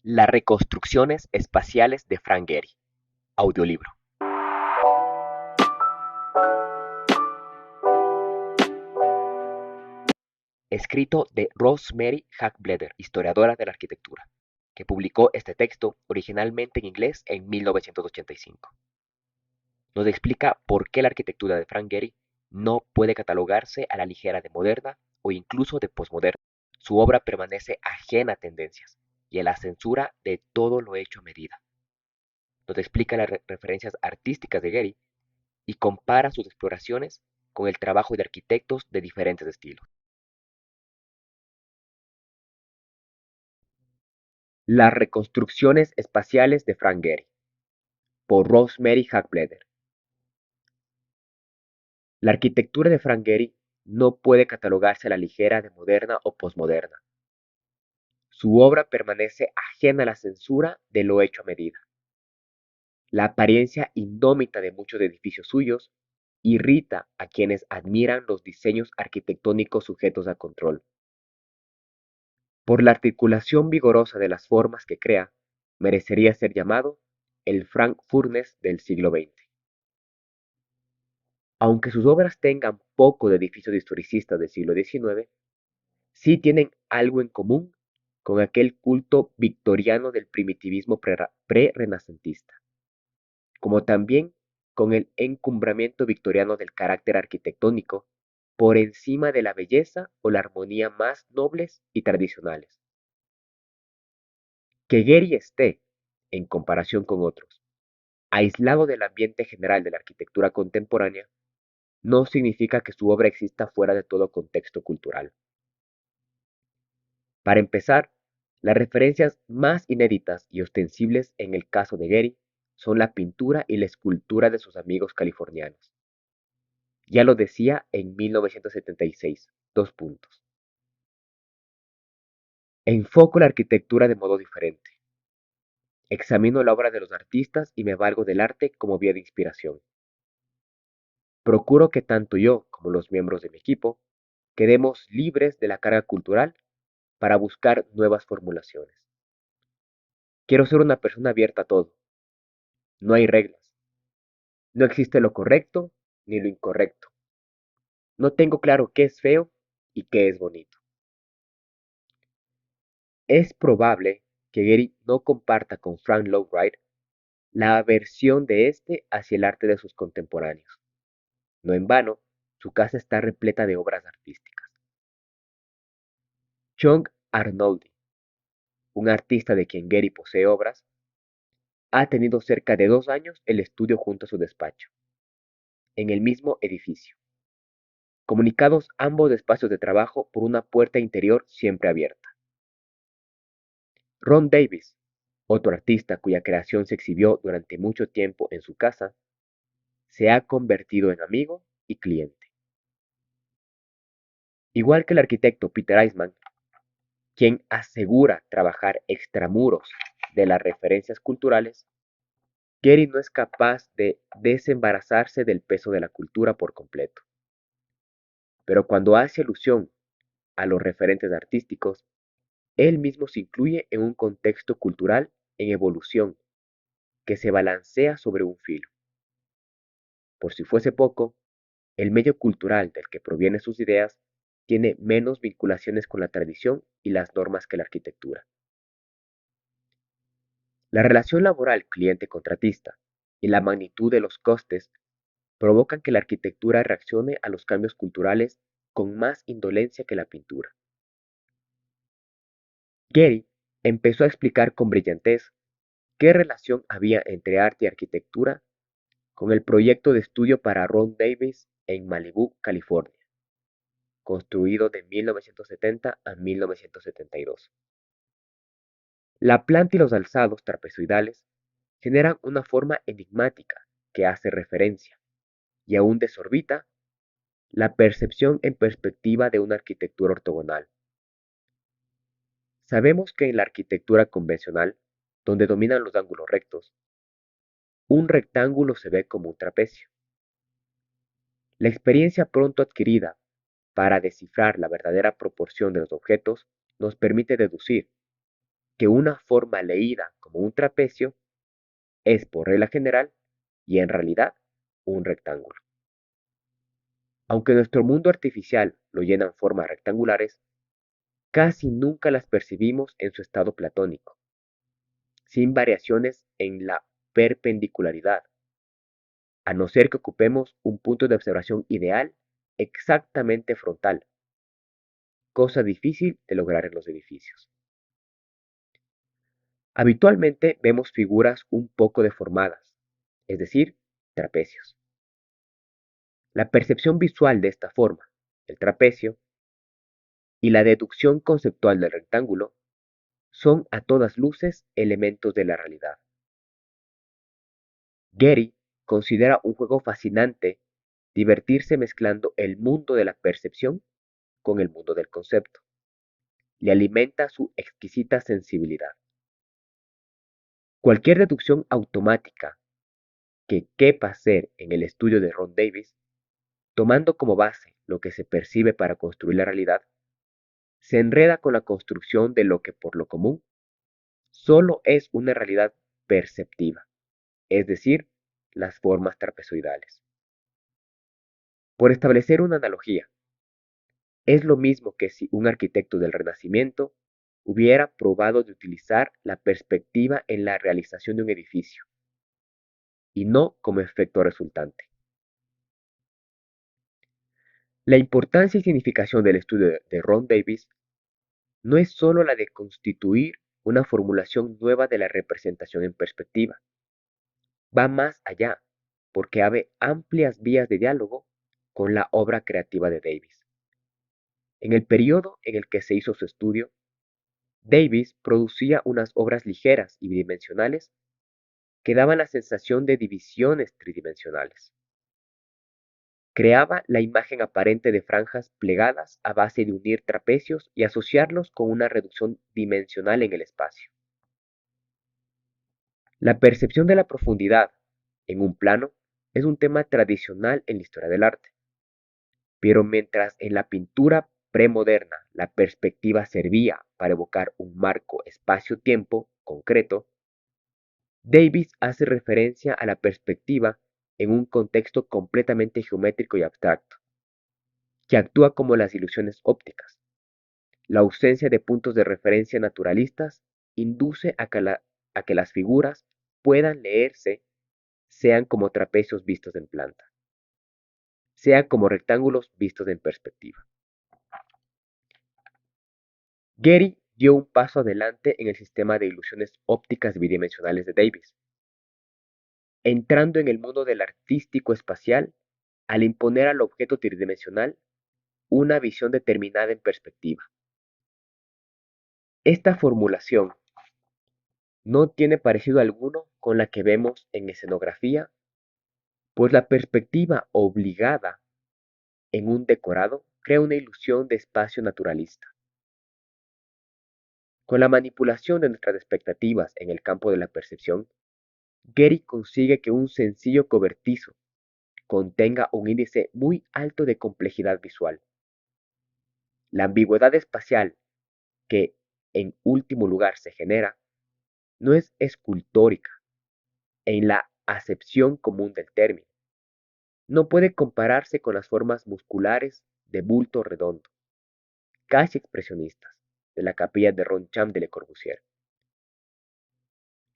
Las reconstrucciones espaciales de Frank Gehry. Audiolibro. Escrito de Rosemary Hack-Bleder, historiadora de la arquitectura, que publicó este texto originalmente en inglés en 1985. Nos explica por qué la arquitectura de Frank Gehry no puede catalogarse a la ligera de moderna o incluso de posmoderna. Su obra permanece ajena a tendencias y a la censura de todo lo hecho a medida. Nos explica las referencias artísticas de Gehry y compara sus exploraciones con el trabajo de arquitectos de diferentes estilos. Las reconstrucciones espaciales de Frank Gehry, por Rosemary Hack-Bleder. La arquitectura de Frank Gehry no puede catalogarse a la ligera de moderna o posmoderna. Su obra permanece ajena a la censura de lo hecho a medida. La apariencia indómita de muchos edificios suyos irrita a quienes admiran los diseños arquitectónicos sujetos a control. Por la articulación vigorosa de las formas que crea, merecería ser llamado el Frank Furnace del siglo XX. Aunque sus obras tengan poco de edificios historicistas del siglo XIX, sí tienen algo en común con aquel culto victoriano del primitivismo pre-renacentista, como también con el encumbramiento victoriano del carácter arquitectónico por encima de la belleza o la armonía más nobles y tradicionales. Que Gehry esté, en comparación con otros, aislado del ambiente general de la arquitectura contemporánea, no significa que su obra exista fuera de todo contexto cultural. Para empezar, las referencias más inéditas y ostensibles en el caso de Gehry son la pintura y la escultura de sus amigos californianos. Ya lo decía en 1976, dos puntos. Enfoco la arquitectura de modo diferente. Examino la obra de los artistas y me valgo del arte como vía de inspiración. Procuro que tanto yo como los miembros de mi equipo quedemos libres de la carga cultural para buscar nuevas formulaciones. Quiero ser una persona abierta a todo. No hay reglas. No existe lo correcto ni lo incorrecto. No tengo claro qué es feo y qué es bonito. Es probable que Gehry no comparta con Frank Lloyd Wright la aversión de este hacia el arte de sus contemporáneos. No en vano, su casa está repleta de obras artísticas. John Arnoldi, un artista de quien Gehry posee obras, ha tenido cerca de 2 años el estudio junto a su despacho, en el mismo edificio, comunicados ambos espacios de trabajo por una puerta interior siempre abierta. Ron Davis, otro artista cuya creación se exhibió durante mucho tiempo en su casa, se ha convertido en amigo y cliente. Igual que el arquitecto Peter Eisman, quien asegura trabajar extramuros de las referencias culturales, Gehry no es capaz de desembarazarse del peso de la cultura por completo. Pero cuando hace alusión a los referentes artísticos, él mismo se incluye en un contexto cultural en evolución que se balancea sobre un filo. Por si fuese poco, el medio cultural del que provienen sus ideas tiene menos vinculaciones con la tradición y las normas que la arquitectura. La relación laboral cliente-contratista y la magnitud de los costes provocan que la arquitectura reaccione a los cambios culturales con más indolencia que la pintura. Gehry empezó a explicar con brillantez qué relación había entre arte y arquitectura con el proyecto de estudio para Ron Davis en Malibú, California, construido de 1970 a 1972. La planta y los alzados trapezoidales generan una forma enigmática que hace referencia, y aún desorbita, la percepción en perspectiva de una arquitectura ortogonal. Sabemos que en la arquitectura convencional, donde dominan los ángulos rectos, un rectángulo se ve como un trapecio. La experiencia pronto adquirida para descifrar la verdadera proporción de los objetos nos permite deducir, que una forma leída como un trapecio es por regla general y en realidad un rectángulo. Aunque nuestro mundo artificial lo llenan formas rectangulares, casi nunca las percibimos en su estado platónico, sin variaciones en la perpendicularidad, a no ser que ocupemos un punto de observación ideal exactamente frontal, cosa difícil de lograr en los edificios. Habitualmente vemos figuras un poco deformadas, es decir, trapecios. La percepción visual de esta forma, el trapecio, y la deducción conceptual del rectángulo son a todas luces elementos de la realidad. Getty considera un juego fascinante divertirse mezclando el mundo de la percepción con el mundo del concepto. Le alimenta su exquisita sensibilidad. Cualquier deducción automática que quepa ser en el estudio de Ron Davis, tomando como base lo que se percibe para construir la realidad, se enreda con la construcción de lo que por lo común solo es una realidad perceptiva, es decir, las formas trapezoidales. Por establecer una analogía, es lo mismo que si un arquitecto del Renacimiento hubiera probado de utilizar la perspectiva en la realización de un edificio, y no como efecto resultante. La importancia y significación del estudio de Ron Davis no es sólo la de constituir una formulación nueva de la representación en perspectiva, va más allá, porque abre amplias vías de diálogo con la obra creativa de Davis. En el periodo en el que se hizo su estudio, Davis producía unas obras ligeras y bidimensionales que daban la sensación de divisiones tridimensionales. Creaba la imagen aparente de franjas plegadas a base de unir trapecios y asociarlos con una reducción dimensional en el espacio. La percepción de la profundidad en un plano es un tema tradicional en la historia del arte, pero mientras en la pintura premoderna la perspectiva servía para evocar un marco espacio-tiempo concreto, Davis hace referencia a la perspectiva en un contexto completamente geométrico y abstracto, que actúa como las ilusiones ópticas. La ausencia de puntos de referencia naturalistas induce a que las figuras puedan leerse sean como trapecios vistos en planta, sean como rectángulos vistos en perspectiva. Getty dio un paso adelante en el sistema de ilusiones ópticas bidimensionales de Davis, entrando en el mundo del artístico espacial al imponer al objeto tridimensional una visión determinada en perspectiva. Esta formulación no tiene parecido alguno con la que vemos en escenografía, pues la perspectiva obligada en un decorado crea una ilusión de espacio naturalista. Con la manipulación de nuestras expectativas en el campo de la percepción, Getty consigue que un sencillo cobertizo contenga un índice muy alto de complejidad visual. La ambigüedad espacial que, en último lugar, se genera, no es escultórica en la acepción común del término. No puede compararse con las formas musculares de bulto redondo, casi expresionistas, de la capilla de Ronchamp de Le Corbusier.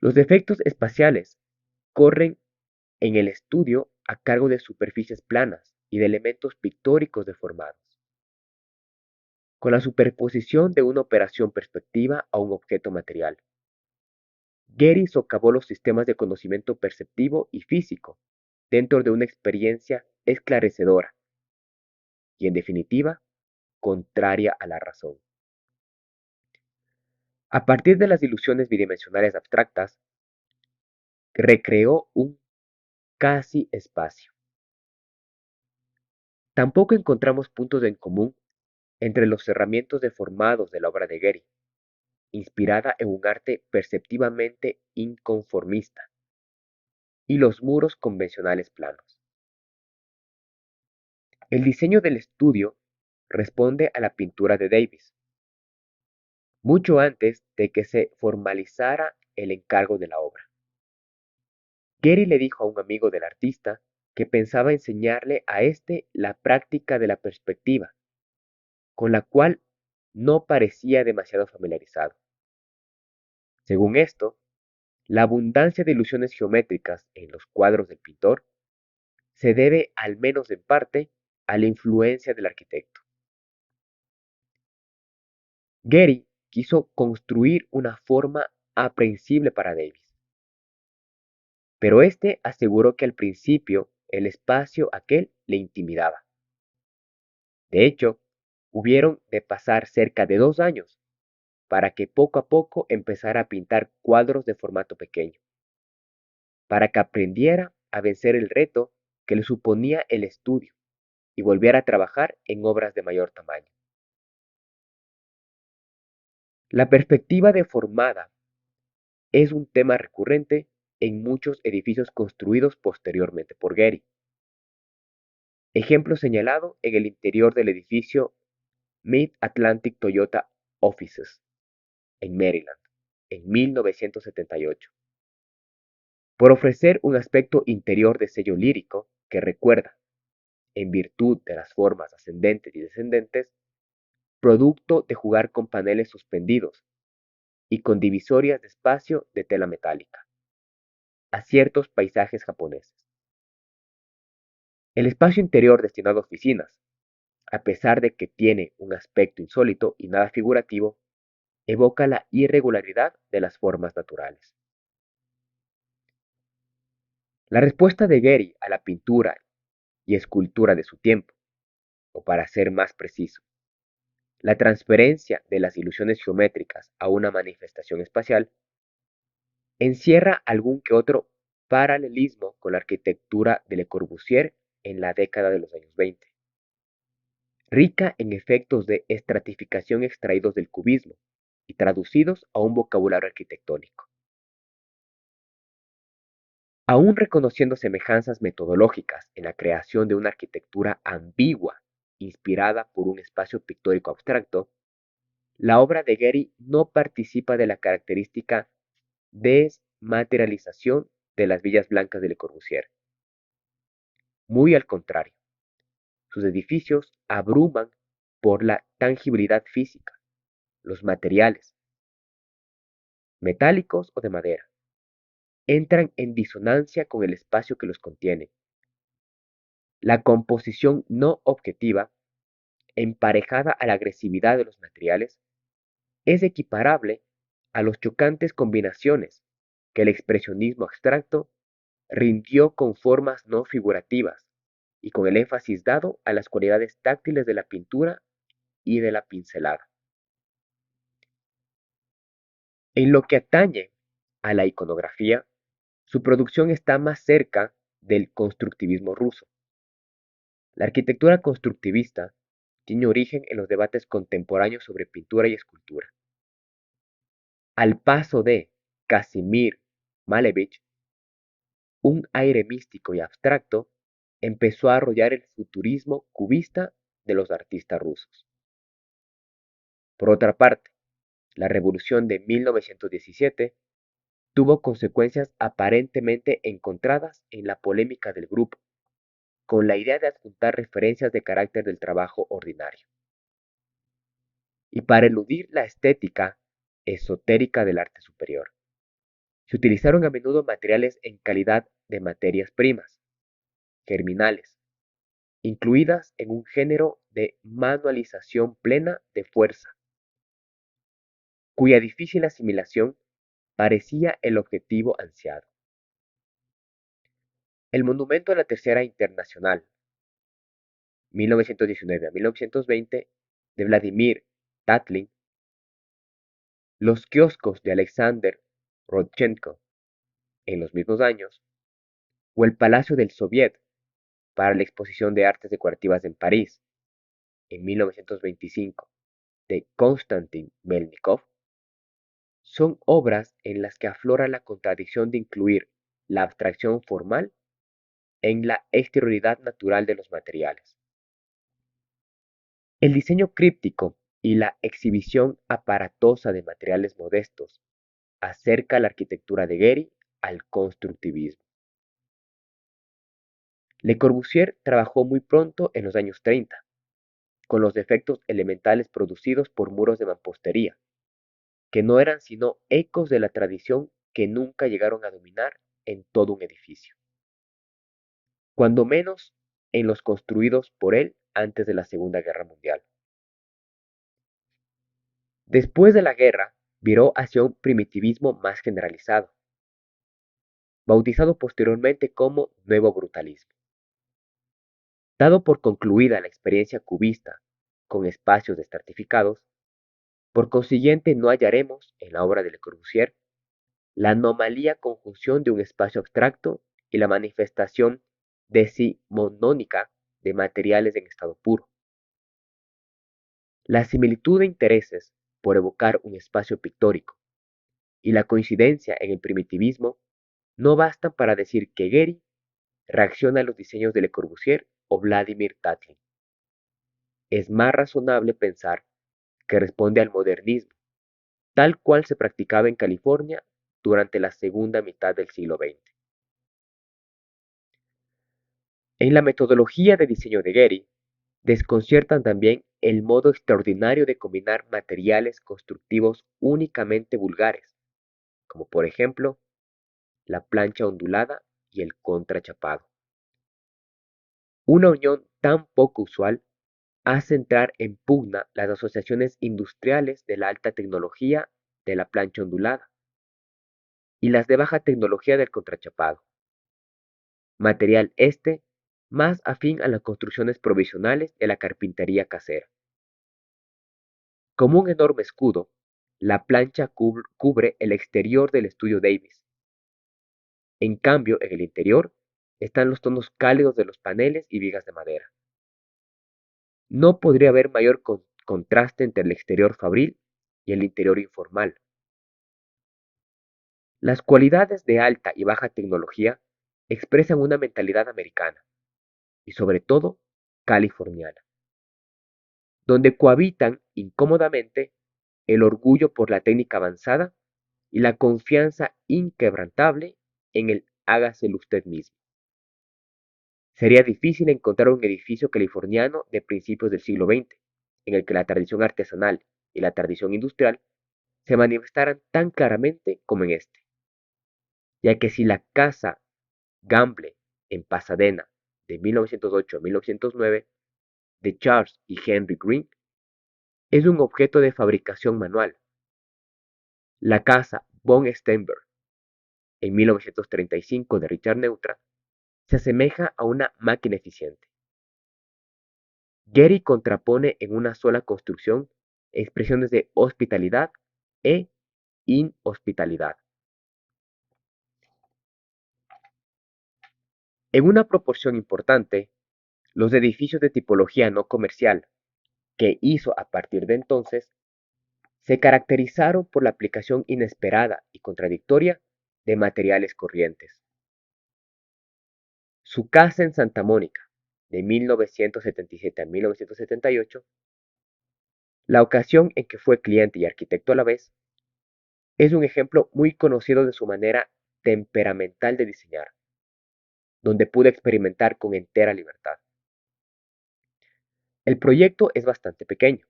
Los efectos espaciales corren en el estudio a cargo de superficies planas y de elementos pictóricos deformados, con la superposición de una operación perspectiva a un objeto material. Getty socavó los sistemas de conocimiento perceptivo y físico dentro de una experiencia esclarecedora y, en definitiva, contraria a la razón. A partir de las ilusiones bidimensionales abstractas, recreó un casi espacio. Tampoco encontramos puntos en común entre los cerramientos deformados de la obra de Getty, inspirada en un arte perceptivamente inconformista, y los muros convencionales planos. El diseño del estudio responde a la pintura de Davis, mucho antes de que se formalizara el encargo de la obra. Gehry le dijo a un amigo del artista que pensaba enseñarle a este la práctica de la perspectiva, con la cual no parecía demasiado familiarizado. Según esto, la abundancia de ilusiones geométricas en los cuadros del pintor se debe, al menos en parte, a la influencia del arquitecto. Gehry quiso construir una forma aprehensible para Davis, pero este aseguró que al principio el espacio aquel le intimidaba. De hecho, hubieron de pasar cerca de 2 años para que poco a poco empezara a pintar cuadros de formato pequeño, para que aprendiera a vencer el reto que le suponía el estudio y volviera a trabajar en obras de mayor tamaño. La perspectiva deformada es un tema recurrente en muchos edificios construidos posteriormente por Gehry. Ejemplo señalado en el interior del edificio Mid-Atlantic Toyota Offices, en Maryland, en 1978, por ofrecer un aspecto interior de sello lírico que recuerda, en virtud de las formas ascendentes y descendentes, producto de jugar con paneles suspendidos y con divisorias de espacio de tela metálica, a ciertos paisajes japoneses. El espacio interior destinado a oficinas, a pesar de que tiene un aspecto insólito y nada figurativo, evoca la irregularidad de las formas naturales. La respuesta de Gehry a la pintura y escultura de su tiempo, o para ser más preciso, la transferencia de las ilusiones geométricas a una manifestación espacial, encierra algún que otro paralelismo con la arquitectura de Le Corbusier en la década de los años 20, rica en efectos de estratificación extraídos del cubismo y traducidos a un vocabulario arquitectónico. Aún reconociendo semejanzas metodológicas en la creación de una arquitectura ambigua inspirada por un espacio pictórico abstracto, la obra de Gehry no participa de la característica desmaterialización de las villas blancas de Le Corbusier. Muy al contrario, sus edificios abruman por la tangibilidad física, los materiales, metálicos o de madera, entran en disonancia con el espacio que los contiene. La composición no objetiva, emparejada a la agresividad de los materiales, es equiparable a las chocantes combinaciones que el expresionismo abstracto rindió con formas no figurativas y con el énfasis dado a las cualidades táctiles de la pintura y de la pincelada. En lo que atañe a la iconografía, su producción está más cerca del constructivismo ruso. La arquitectura constructivista tiene origen en los debates contemporáneos sobre pintura y escultura. Al paso de Kazimir Malevich, un aire místico y abstracto empezó a arrollar el futurismo cubista de los artistas rusos. Por otra parte, la revolución de 1917 tuvo consecuencias aparentemente encontradas en la polémica del grupo, con la idea de adjuntar referencias de carácter del trabajo ordinario. Y para eludir la estética esotérica del arte superior, se utilizaron a menudo materiales en calidad de materias primas, germinales, incluidas en un género de manualización plena de fuerza, cuya difícil asimilación parecía el objetivo ansiado. El monumento a la Tercera Internacional, 1919 a 1920, de Vladimir Tatlin, los kioscos de Alexander Rodchenko en los mismos años, o el Palacio del Soviet para la Exposición de Artes Decorativas en París, en 1925, de Konstantin Melnikov, son obras en las que aflora la contradicción de incluir la abstracción formal en la exterioridad natural de los materiales. El diseño críptico y la exhibición aparatosa de materiales modestos acerca la arquitectura de Gehry al constructivismo. Le Corbusier trabajó muy pronto en los años 30, con los defectos elementales producidos por muros de mampostería, que no eran sino ecos de la tradición que nunca llegaron a dominar en todo un edificio, cuando menos en los construidos por él antes de la Segunda Guerra Mundial. Después de la guerra, viró hacia un primitivismo más generalizado, bautizado posteriormente como Nuevo Brutalismo. Dado por concluida la experiencia cubista con espacios destratificados, por consiguiente no hallaremos en la obra de Le Corbusier la anomalía conjunción de un espacio abstracto y la manifestación decimonónica de materiales en estado puro. La similitud de intereses por evocar un espacio pictórico y la coincidencia en el primitivismo no bastan para decir que Gehry reacciona a los diseños de Le Corbusier o Vladimir Tatlin. Es más razonable pensar que responde al modernismo, tal cual se practicaba en California durante la segunda mitad del siglo XX. En la metodología de diseño de Gehry, desconciertan también el modo extraordinario de combinar materiales constructivos únicamente vulgares, como por ejemplo la plancha ondulada y el contrachapado. Una unión tan poco usual hace entrar en pugna las asociaciones industriales de la alta tecnología de la plancha ondulada y las de baja tecnología del contrachapado, material este más afín a las construcciones provisionales de la carpintería casera. Como un enorme escudo, la plancha cubre el exterior del estudio Davis. En cambio, en el interior están los tonos cálidos de los paneles y vigas de madera. No podría haber mayor contraste entre el exterior fabril y el interior informal. Las cualidades de alta y baja tecnología expresan una mentalidad americana y sobre todo californiana, donde cohabitan incómodamente el orgullo por la técnica avanzada y la confianza inquebrantable en el hágaselo usted mismo. Sería difícil encontrar un edificio californiano de principios del siglo XX en el que la tradición artesanal y la tradición industrial se manifestaran tan claramente como en este, ya que si la casa Gamble en Pasadena de 1908 a 1909 de Charles y Henry Green es un objeto de fabricación manual, la casa von Sternberg en 1935 de Richard Neutra se asemeja a una máquina eficiente. Gehry contrapone en una sola construcción expresiones de hospitalidad e inhospitalidad. En una proporción importante, los edificios de tipología no comercial que hizo a partir de entonces se caracterizaron por la aplicación inesperada y contradictoria de materiales corrientes. Su casa en Santa Mónica, de 1977 a 1978, la ocasión en que fue cliente y arquitecto a la vez, es un ejemplo muy conocido de su manera temperamental de diseñar, donde pude experimentar con entera libertad. El proyecto es bastante pequeño.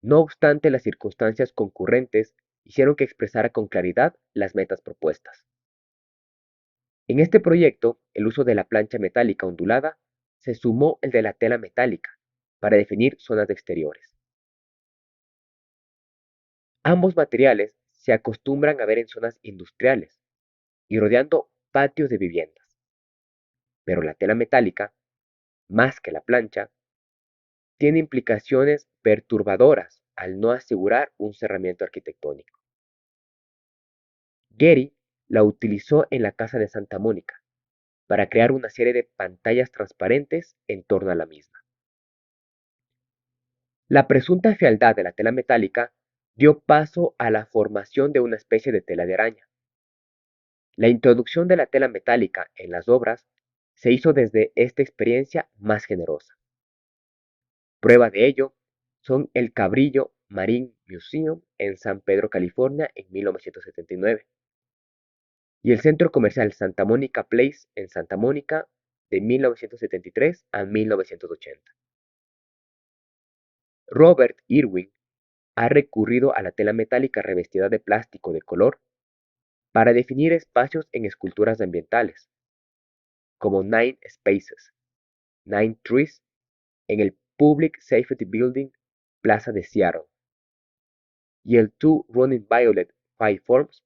No obstante, las circunstancias concurrentes hicieron que expresara con claridad las metas propuestas. En este proyecto, el uso de la plancha metálica ondulada se sumó el de la tela metálica para definir zonas de exteriores. Ambos materiales se acostumbran a ver en zonas industriales y rodeando patios de viviendas, pero la tela metálica, más que la plancha, tiene implicaciones perturbadoras al no asegurar un cerramiento arquitectónico. Gehry la utilizó en la casa de Santa Mónica para crear una serie de pantallas transparentes en torno a la misma. La presunta fealdad de la tela metálica dio paso a la formación de una especie de tela de araña. La introducción de la tela metálica en las obras se hizo desde esta experiencia más generosa. Prueba de ello son el Cabrillo Marine Museum en San Pedro, California, en 1979, y el Centro Comercial Santa Monica Place en Santa Mónica de 1973 a 1980. Robert Irwin ha recurrido a la tela metálica revestida de plástico de color para definir espacios en esculturas ambientales, como Nine Spaces, Nine Trees en el Public Safety Building, Plaza de Seattle, y el Two Running Violet Five Forms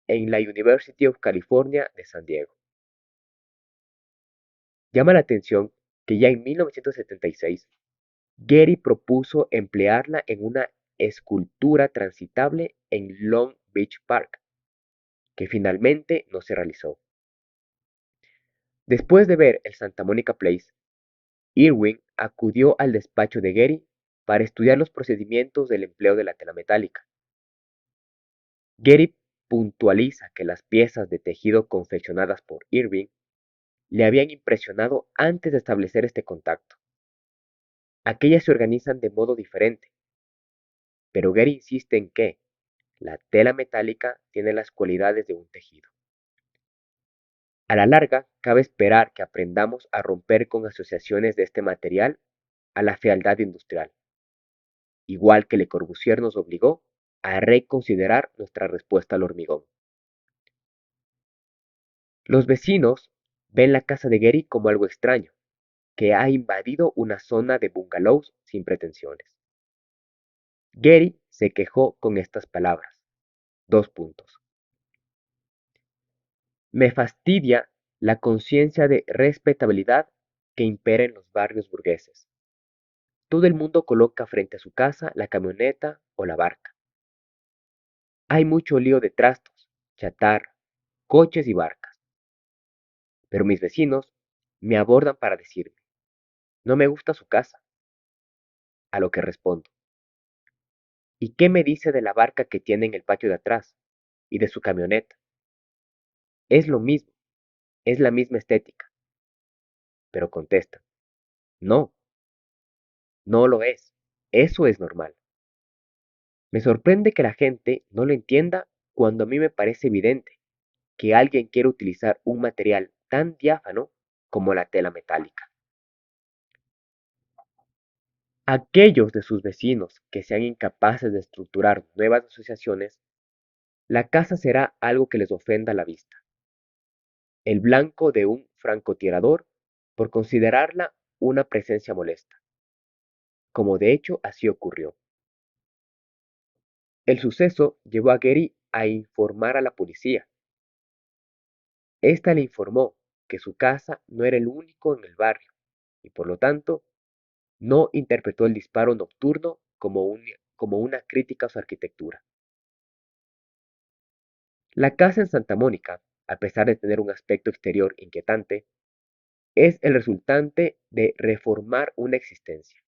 en la University of California de San Diego. Llama la atención que ya en 1976, Getty propuso emplearla en una escultura transitable en Long Beach Park, que finalmente no se realizó. Después de ver el Santa Monica Place, Irwin acudió al despacho de Getty para estudiar los procedimientos del empleo de la tela metálica. Getty puntualiza que las piezas de tejido confeccionadas por Irving le habían impresionado antes de establecer este contacto. Aquellas se organizan de modo diferente, pero Getty insiste en que la tela metálica tiene las cualidades de un tejido. A la larga, cabe esperar que aprendamos a romper con asociaciones de este material a la fealdad industrial, igual que Le Corbusier nos obligó a reconsiderar nuestra respuesta al hormigón. Los vecinos ven la casa de Getty como algo extraño, que ha invadido una zona de bungalows sin pretensiones. Getty se quejó con estas palabras. Dos puntos. Me fastidia la conciencia de respetabilidad que impera en los barrios burgueses. Todo el mundo coloca frente a su casa la camioneta o la barca. Hay mucho lío de trastos, chatarra, coches y barcas. Pero mis vecinos me abordan para decirme, no me gusta su casa. A lo que respondo, ¿y qué me dice de la barca que tiene en el patio de atrás? Y de su camioneta. Es lo mismo, es la misma estética. Pero contestan, no, no lo es. Eso es normal. Me sorprende que la gente no lo entienda cuando a mí me parece evidente que alguien quiere utilizar un material tan diáfano como la tela metálica. Aquellos de sus vecinos que sean incapaces de estructurar nuevas asociaciones, la casa será algo que les ofenda a la vista. El blanco de un francotirador por considerarla una presencia molesta, como de hecho así ocurrió. El suceso llevó a Getty a informar a la policía. Esta le informó que su casa no era el único en el barrio y por lo tanto no interpretó el disparo nocturno como una crítica a su arquitectura. La casa en Santa Mónica, a pesar de tener un aspecto exterior inquietante, es el resultante de reformar una existencia.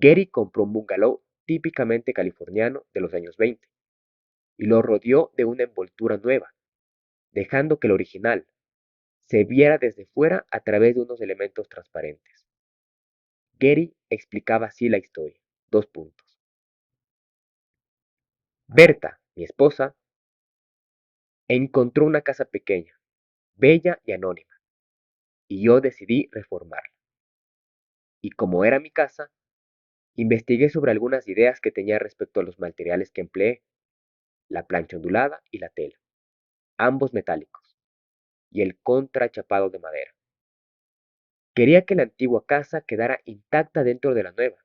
Getty compró un bungalow típicamente californiano de los años 20 y lo rodeó de una envoltura nueva, dejando que el original se viera desde fuera a través de unos elementos transparentes. Getty explicaba así la historia. Dos puntos. Berta, mi esposa, encontró una casa pequeña, bella y anónima, y yo decidí reformarla. Y como era mi casa, investigué sobre algunas ideas que tenía respecto a los materiales que empleé, la plancha ondulada y la tela, ambos metálicos, y el contrachapado de madera. Quería que la antigua casa quedara intacta dentro de la nueva,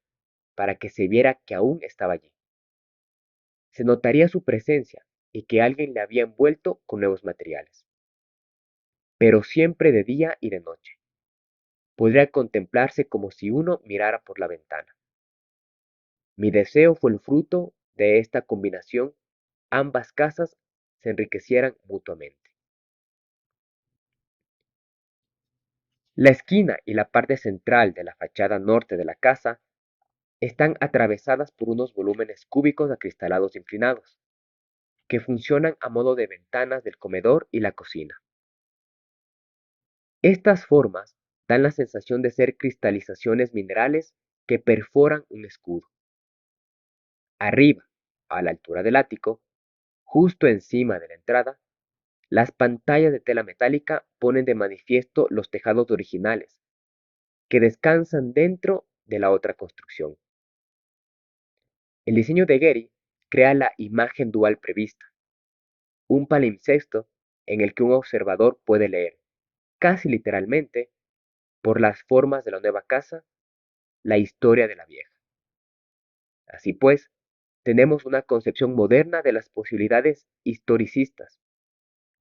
para que se viera que aún estaba allí. Se notaría su presencia y que alguien la había envuelto con nuevos materiales. Pero siempre de día y de noche. Podría contemplarse como si uno mirara por la ventana. Mi deseo fue el fruto de esta combinación. Ambas casas se enriquecieran mutuamente. La esquina y la parte central de la fachada norte de la casa están atravesadas por unos volúmenes cúbicos acristalados inclinados, que funcionan a modo de ventanas del comedor y la cocina. Estas formas dan la sensación de ser cristalizaciones minerales que perforan un escudo. Arriba, a la altura del ático, justo encima de la entrada, las pantallas de tela metálica ponen de manifiesto los tejados originales, que descansan dentro de la otra construcción. El diseño de Getty crea la imagen dual prevista, un palimpsesto en el que un observador puede leer, casi literalmente, por las formas de la nueva casa, la historia de la vieja. Así pues, tenemos una concepción moderna de las posibilidades historicistas,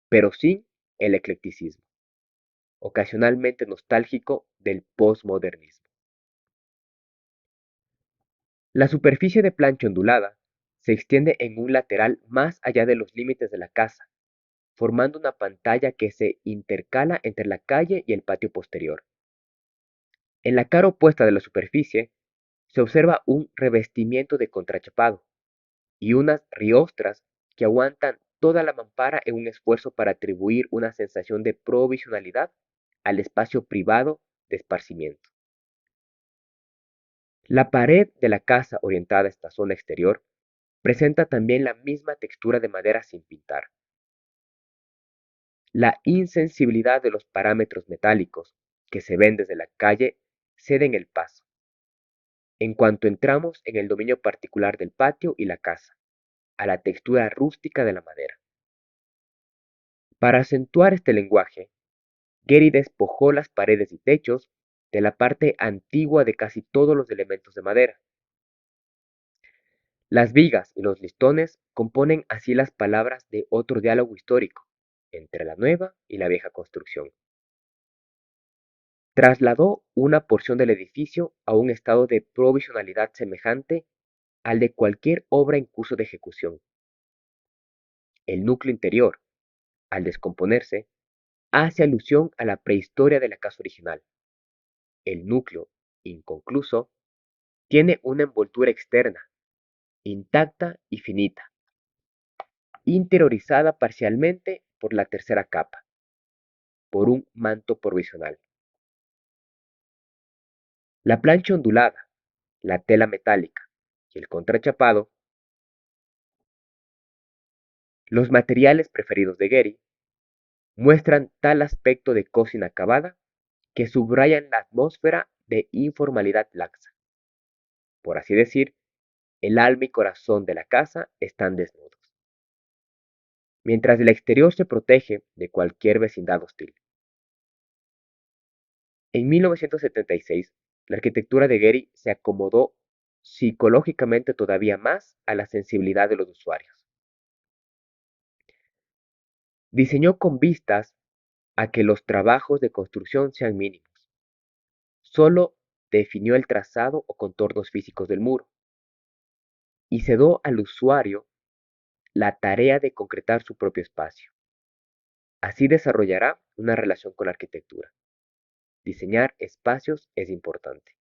pero sin el eclecticismo, ocasionalmente nostálgico del postmodernismo. La superficie de plancha ondulada se extiende en un lateral más allá de los límites de la casa, formando una pantalla que se intercala entre la calle y el patio posterior. En la cara opuesta de la superficie se observa un revestimiento de contrachapado y unas riostras que aguantan toda la mampara en un esfuerzo para atribuir una sensación de provisionalidad al espacio privado de esparcimiento. La pared de la casa orientada a esta zona exterior presenta también la misma textura de madera sin pintar. La insensibilidad de los parámetros metálicos que se ven desde la calle ceden el paso, en cuanto entramos en el dominio particular del patio y la casa, a la textura rústica de la madera. Para acentuar este lenguaje, Getty despojó las paredes y techos de la parte antigua de casi todos los elementos de madera. Las vigas y los listones componen así las palabras de otro diálogo histórico entre la nueva y la vieja construcción. Trasladó una porción del edificio a un estado de provisionalidad semejante al de cualquier obra en curso de ejecución. El núcleo interior, al descomponerse, hace alusión a la prehistoria de la casa original. El núcleo, inconcluso, tiene una envoltura externa, intacta y finita, interiorizada parcialmente por la tercera capa, por un manto provisional. La plancha ondulada, la tela metálica y el contrachapado, los materiales preferidos de Getty, muestran tal aspecto de cosa inacabada que subrayan la atmósfera de informalidad laxa. Por así decir, el alma y corazón de la casa están desnudos, mientras el exterior se protege de cualquier vecindad hostil. En 1976, la arquitectura de Getty se acomodó psicológicamente todavía más a la sensibilidad de los usuarios. Diseñó con vistas a que los trabajos de construcción sean mínimos. Solo definió el trazado o contornos físicos del muro y cedió al usuario la tarea de concretar su propio espacio. Así desarrollará una relación con la arquitectura. Diseñar espacios es importante.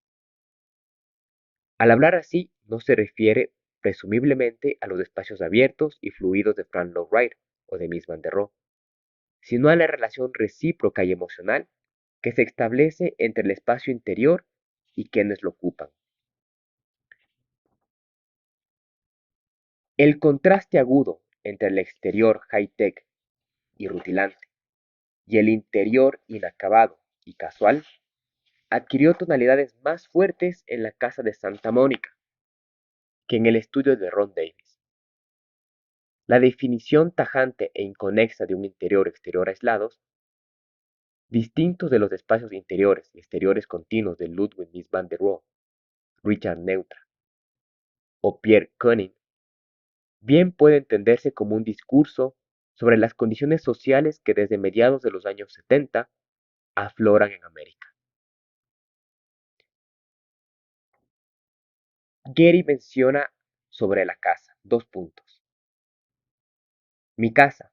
Al hablar así, no se refiere presumiblemente a los espacios abiertos y fluidos de Frank Lloyd Wright o de Mies van der Rohe, sino a la relación recíproca y emocional que se establece entre el espacio interior y quienes lo ocupan. El contraste agudo entre el exterior high-tech y rutilante y el interior inacabado y casual adquirió tonalidades más fuertes en la casa de Santa Mónica que en el estudio de Ron Davis. La definición tajante e inconexa de un interior-exterior aislados, distintos de los espacios interiores y exteriores continuos de Ludwig Mies van der Rohe, Richard Neutra o Pierre Koenig, bien puede entenderse como un discurso sobre las condiciones sociales que desde mediados de los años 70 afloran en América. Getty menciona sobre la casa, dos puntos. Mi casa,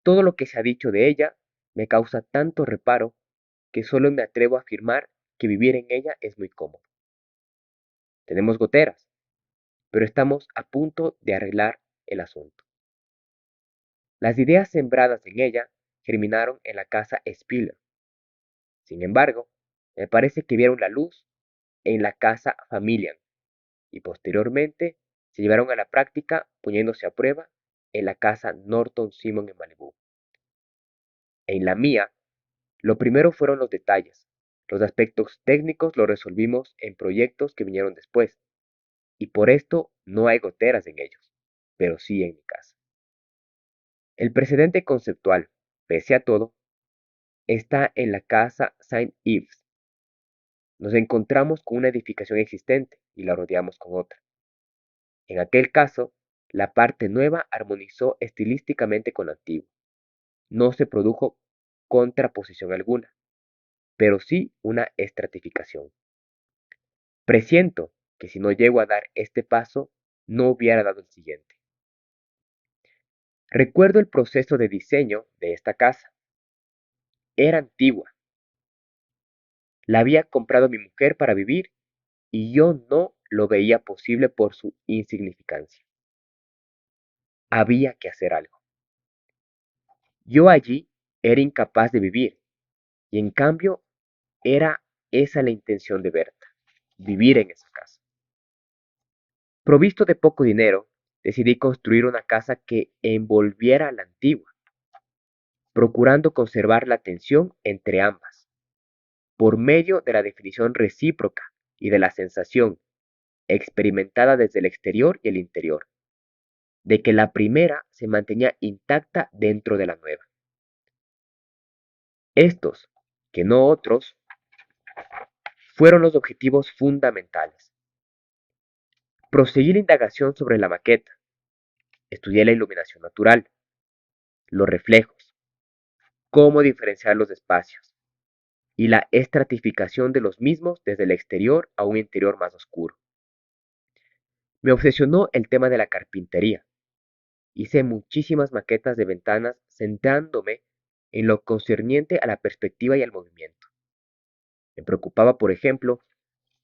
todo lo que se ha dicho de ella me causa tanto reparo que solo me atrevo a afirmar que vivir en ella es muy cómodo. Tenemos goteras, pero estamos a punto de arreglar el asunto. Las ideas sembradas en ella germinaron en la casa Spiller. Sin embargo, me parece que vieron la luz en la casa Familian y posteriormente se llevaron a la práctica poniéndose a prueba en la casa Norton Simon en Malibú. En la mía, lo primero fueron los detalles. Los aspectos técnicos los resolvimos en proyectos que vinieron después, y por esto no hay goteras en ellos, pero sí en mi casa. El precedente conceptual, pese a todo, está en la casa Saint Ives. Nos encontramos con una edificación existente y la rodeamos con otra. En aquel caso, la parte nueva armonizó estilísticamente con la antigua. No se produjo contraposición alguna, pero sí una estratificación. Presiento que si no llego a dar este paso, no hubiera dado el siguiente. Recuerdo el proceso de diseño de esta casa. Era antigua. La había comprado mi mujer para vivir y yo no lo veía posible por su insignificancia. Había que hacer algo. Yo allí era incapaz de vivir y en cambio era esa la intención de Berta, vivir en esa casa. Provisto de poco dinero, decidí construir una casa que envolviera a la antigua, procurando conservar la tensión entre ambas, por medio de la definición recíproca y de la sensación experimentada desde el exterior y el interior, de que la primera se mantenía intacta dentro de la nueva. Estos, que no otros, fueron los objetivos fundamentales. Proseguí la indagación sobre la maqueta, estudié la iluminación natural, los reflejos, cómo diferenciar los espacios y la estratificación de los mismos desde el exterior a un interior más oscuro. Me obsesionó el tema de la carpintería. Hice muchísimas maquetas de ventanas centrándome en lo concerniente a la perspectiva y al movimiento. Me preocupaba, por ejemplo,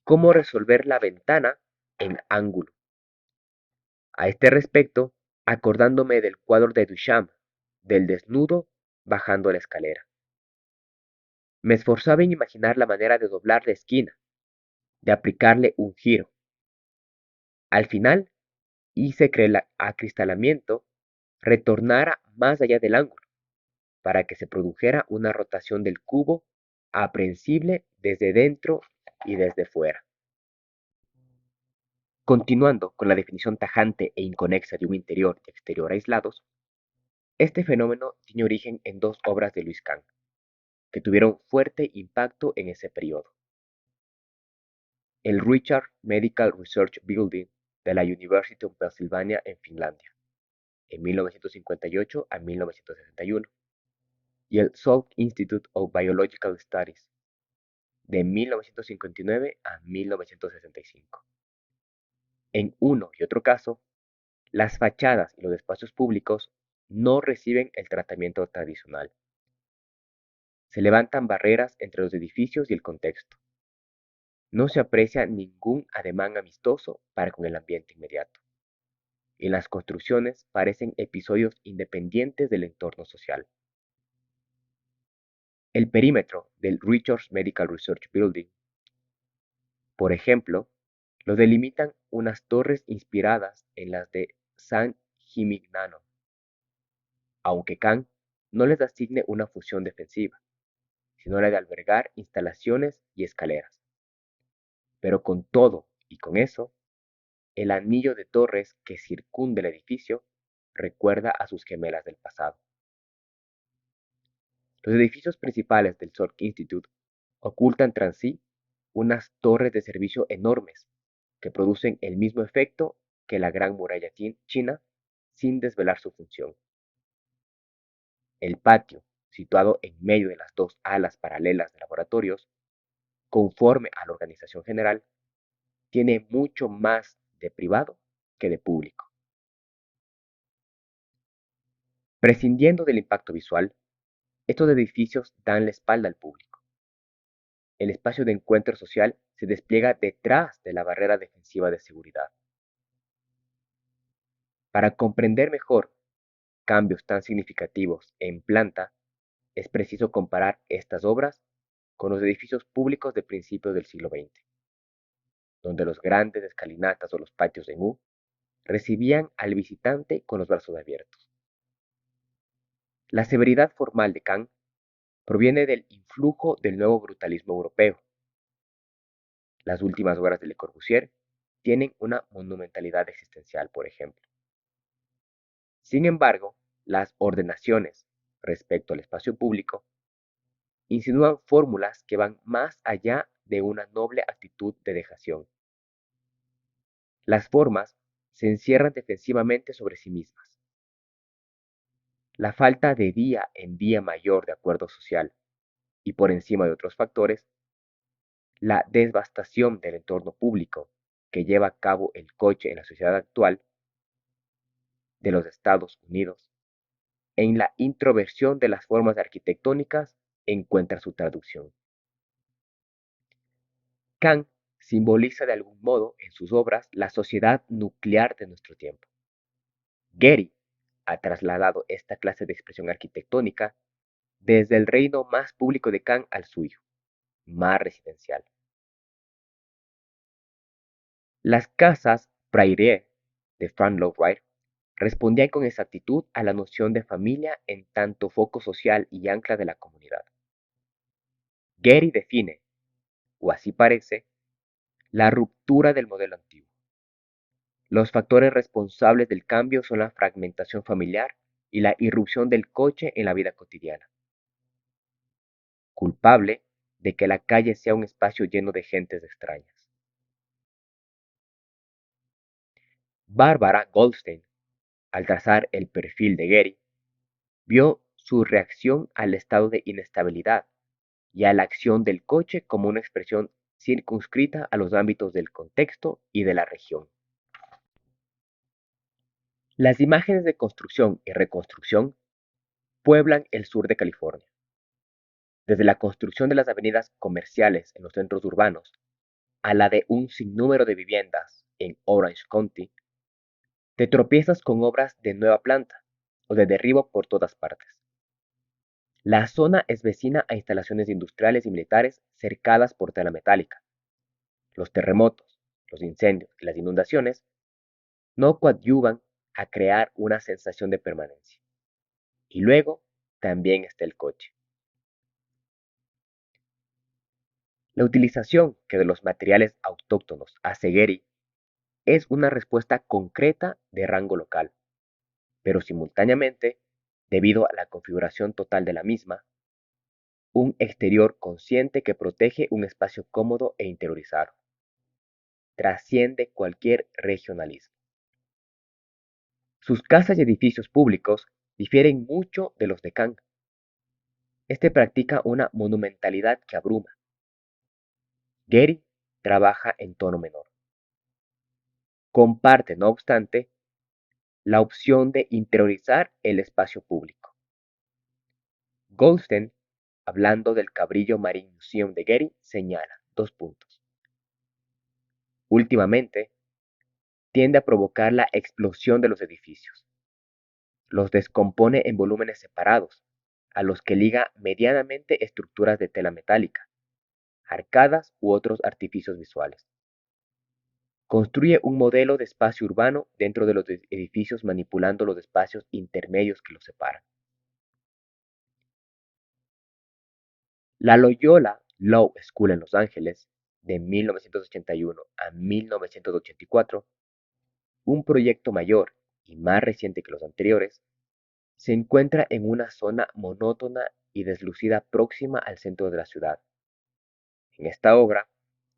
cómo resolver la ventana en ángulo. A este respecto, acordándome del cuadro de Duchamp, del desnudo bajando la escalera. Me esforzaba en imaginar la manera de doblar la esquina, de aplicarle un giro. Al final, hice que el acristalamiento retornara más allá del ángulo, para que se produjera una rotación del cubo aprehensible desde dentro y desde fuera. Continuando con la definición tajante e inconexa de un interior y exterior aislados, este fenómeno tiene origen en dos obras de Louis Kahn, que tuvieron fuerte impacto en ese periodo. El Richard Medical Research Building de la University of Pennsylvania en Finlandia, en 1958 a 1961, y el Salk Institute of Biological Studies, de 1959 a 1965. En uno y otro caso, las fachadas y los espacios públicos no reciben el tratamiento tradicional. Se levantan barreras entre los edificios y el contexto. No se aprecia ningún ademán amistoso para con el ambiente inmediato. Y las construcciones parecen episodios independientes del entorno social. El perímetro del Richards Medical Research Building, por ejemplo, lo delimitan unas torres inspiradas en las de San Gimignano, aunque Kant no les asigne una función defensiva, sino la de albergar instalaciones y escaleras. Pero con todo y con eso, el anillo de torres que circunda el edificio recuerda a sus gemelas del pasado. Los edificios principales del Salk Institute ocultan tras sí unas torres de servicio enormes que producen el mismo efecto que la Gran Muralla China sin desvelar su función. El patio, situado en medio de las dos alas paralelas de laboratorios, conforme a la organización general, tiene mucho más de privado que de público. Prescindiendo del impacto visual, estos edificios dan la espalda al público. El espacio de encuentro social se despliega detrás de la barrera defensiva de seguridad. Para comprender mejor cambios tan significativos en planta, es preciso comparar estas obras con los edificios públicos de principios del siglo XX. donde los grandes escalinatas o los patios en U recibían al visitante con los brazos abiertos. La severidad formal de Kant proviene del influjo del nuevo brutalismo europeo. Las últimas obras de Le Corbusier tienen una monumentalidad existencial, por ejemplo. Sin embargo, las ordenaciones respecto al espacio público insinúan fórmulas que van más allá de una noble actitud de dejación. Las formas se encierran defensivamente sobre sí mismas. La falta de día en día mayor de acuerdo social y por encima de otros factores, la devastación del entorno público que lleva a cabo el coche en la sociedad actual de los Estados Unidos, en la introversión de las formas arquitectónicas encuentra su traducción. Kant simboliza de algún modo en sus obras la sociedad nuclear de nuestro tiempo. Gehry ha trasladado esta clase de expresión arquitectónica desde el reino más público de Kant al suyo, más residencial. Las casas Prairie de Frank Lloyd Wright respondían con exactitud a la noción de familia en tanto foco social y ancla de la comunidad. Gehry define, o así parece, la ruptura del modelo antiguo. Los factores responsables del cambio son la fragmentación familiar y la irrupción del coche en la vida cotidiana. Culpable de que la calle sea un espacio lleno de gentes extrañas. Barbara Goldstein, al trazar el perfil de Gehry, vio su reacción al estado de inestabilidad y a la acción del coche como una expresión circunscrita a los ámbitos del contexto y de la región. Las imágenes de construcción y reconstrucción pueblan el sur de California. Desde la construcción de las avenidas comerciales en los centros urbanos a la de un sinnúmero de viviendas en Orange County, te tropiezas con obras de nueva planta o de derribo por todas partes. La zona es vecina a instalaciones industriales y militares cercadas por tela metálica. Los terremotos, los incendios y las inundaciones no coadyuvan a crear una sensación de permanencia. Y luego también está el coche. La utilización que de los materiales autóctonos hace Gehry es una respuesta concreta de rango local, pero simultáneamente, debido a la configuración total de la misma, un exterior consciente que protege un espacio cómodo e interiorizado. Trasciende cualquier regionalismo. Sus casas y edificios públicos difieren mucho de los de Kant. Este practica una monumentalidad que abruma. Gehry trabaja en tono menor. Comparte, no obstante, la opción de interiorizar el espacio público. Goldstein, hablando del Cabrillo Marine Museum de Gehry, señala dos puntos. Últimamente, tiende a provocar la explosión de los edificios. Los descompone en volúmenes separados, a los que liga medianamente estructuras de tela metálica, arcadas u otros artificios visuales. Construye un modelo de espacio urbano dentro de los edificios manipulando los espacios intermedios que los separan. La Loyola Law School en Los Ángeles, de 1981 a 1984, un proyecto mayor y más reciente que los anteriores, se encuentra en una zona monótona y deslucida próxima al centro de la ciudad. En esta obra,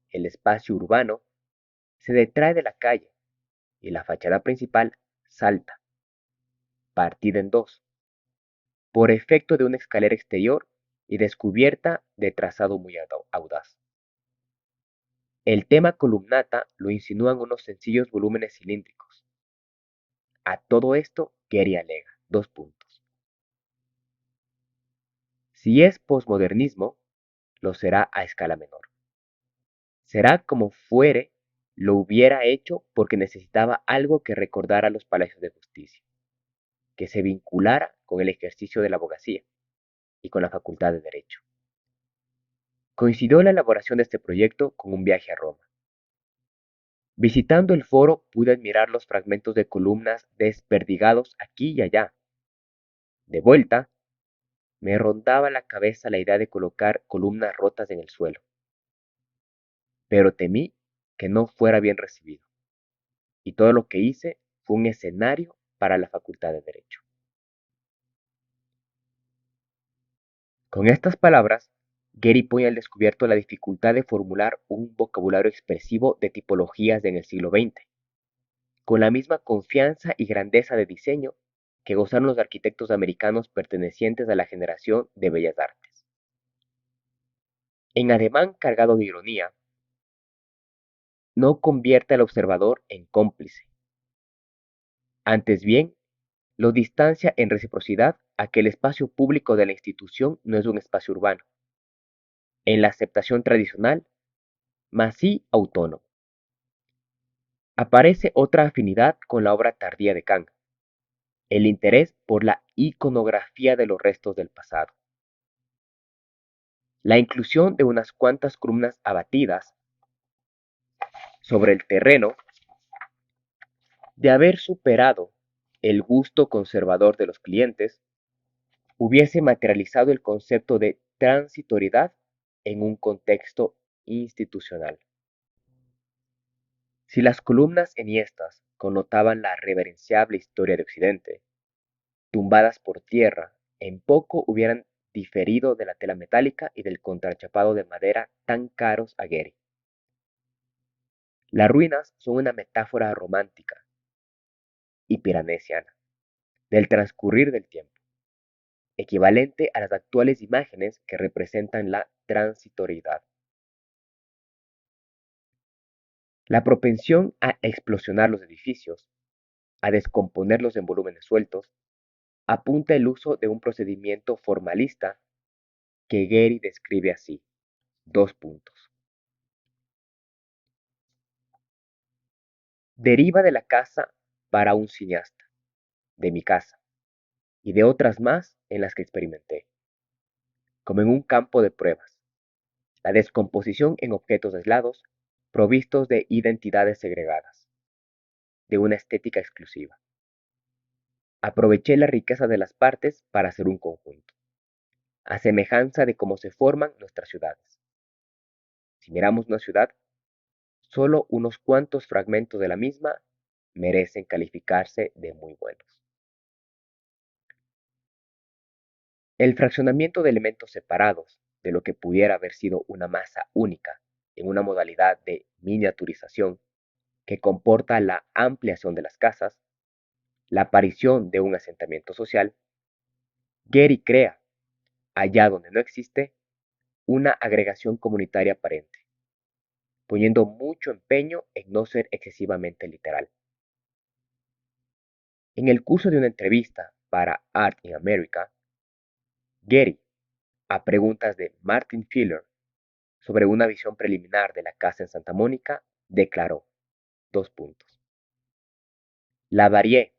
el espacio urbano se detrae de la calle y la fachada principal salta, partida en dos, por efecto de una escalera exterior y descubierta de trazado muy audaz. El tema columnata lo insinúan unos sencillos volúmenes cilíndricos. A todo esto, Gehry alega, dos puntos. Si es posmodernismo, lo será a escala menor. Será como fuere, lo hubiera hecho porque necesitaba algo que recordara los palacios de justicia, que se vinculara con el ejercicio de la abogacía y con la facultad de derecho. Coincidió la elaboración de este proyecto con un viaje a Roma. Visitando el foro pude admirar los fragmentos de columnas desperdigados aquí y allá. De vuelta, me rondaba la cabeza la idea de colocar columnas rotas en el suelo, pero temí que no fuera bien recibido, y todo lo que hice fue un escenario para la Facultad de Derecho. Con estas palabras, Gary pone al descubierto la dificultad de formular un vocabulario expresivo de tipologías en el siglo XX, con la misma confianza y grandeza de diseño que gozaron los arquitectos americanos pertenecientes a la generación de Bellas Artes. En ademán cargado de ironía, no convierte al observador en cómplice. Antes bien, lo distancia en reciprocidad a que el espacio público de la institución no es un espacio urbano, en la aceptación tradicional, mas sí autónomo. Aparece otra afinidad con la obra tardía de Kang, el interés por la iconografía de los restos del pasado. La inclusión de unas cuantas columnas abatidas sobre el terreno de haber superado el gusto conservador de los clientes, hubiese materializado el concepto de transitoriedad en un contexto institucional. Si las columnas enhiestas connotaban la reverenciable historia de Occidente, tumbadas por tierra, en poco hubieran diferido de la tela metálica y del contrachapado de madera tan caros a Gehry. Las ruinas son una metáfora romántica y piranesiana del transcurrir del tiempo, equivalente a las actuales imágenes que representan la transitoriedad. La propensión a explosionar los edificios, a descomponerlos en volúmenes sueltos, apunta el uso de un procedimiento formalista que Gehry describe así: dos puntos. Deriva de la casa para un cineasta, de mi casa, y de otras más en las que experimenté, como en un campo de pruebas, la descomposición en objetos aislados, provistos de identidades segregadas, de una estética exclusiva. Aproveché la riqueza de las partes para hacer un conjunto, a semejanza de cómo se forman nuestras ciudades. Si miramos una ciudad, solo unos cuantos fragmentos de la misma merecen calificarse de muy buenos. El fraccionamiento de elementos separados de lo que pudiera haber sido una masa única en una modalidad de miniaturización que comporta la ampliación de las casas, la aparición de un asentamiento social, Gehry crea, allá donde no existe, una agregación comunitaria aparente, poniendo mucho empeño en no ser excesivamente literal. En el curso de una entrevista para Art in America, Gehry, a preguntas de Martin Filler sobre una visión preliminar de la casa en Santa Mónica, declaró: dos puntos. La varié,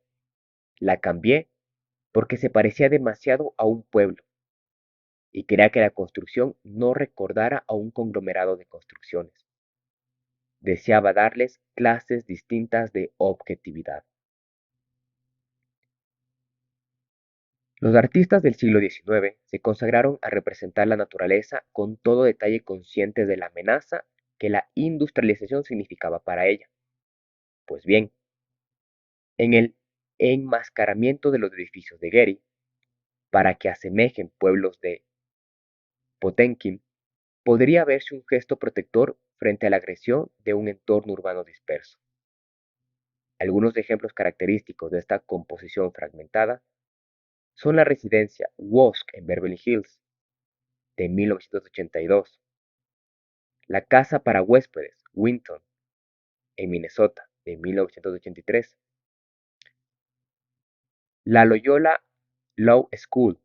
la cambié, porque se parecía demasiado a un pueblo y quería que la construcción no recordara a un conglomerado de construcciones. Deseaba darles clases distintas de objetividad. Los artistas del siglo XIX se consagraron a representar la naturaleza con todo detalle, conscientes de la amenaza que la industrialización significaba para ella. Pues bien, en el enmascaramiento de los edificios de Gehry, para que asemejen pueblos de Potemkin, podría verse un gesto protector frente a la agresión de un entorno urbano disperso. Algunos ejemplos característicos de esta composición fragmentada son la residencia Wosk en Beverly Hills, de 1982, la casa para huéspedes Winton, en Minnesota, de 1983, la Loyola Law School